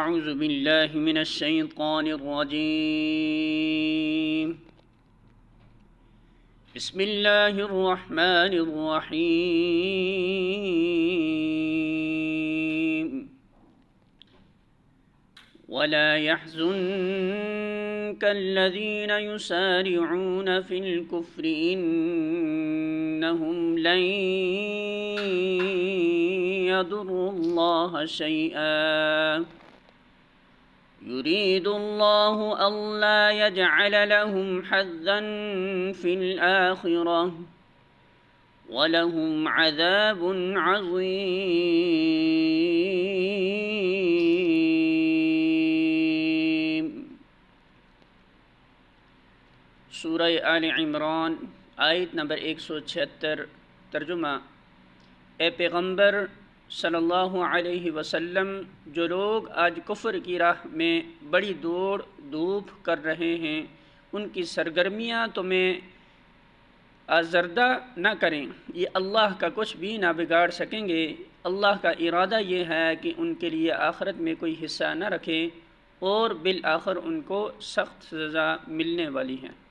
अऊज़ु बिल्लाहि मिनश शैतानिर रजीम। बिस्मिल्लाहिर रहमानिर रहीम। वला यहज़ुनकल्लज़ीना युसारिऊना फ़िल कुफ़्रि इन्नहुम लन यदुर्रुल्लाह शैआ युरीदुल्लाहु अल्ला यजअल लहुम हज़्ज़न फ़िल आख़िरह वलहुम अज़ाबुन अज़ीम। सूरह आल इमरान आयत नंबर 176। तर्जुमा। ए पैगम्बर सल्लल्लाहु अलैहि वसल्लम, जो लोग आज कुफ्र की राह में बड़ी दौड़ धूप कर रहे हैं, उनकी सरगर्मियाँ तुम्हें आज़रदा न करें। ये अल्लाह का कुछ भी ना बिगाड़ सकेंगे। अल्लाह का इरादा ये है कि उनके लिए आखिरत में कोई हिस्सा न रखें और बिल आखिर उनको सख्त सज़ा मिलने वाली है।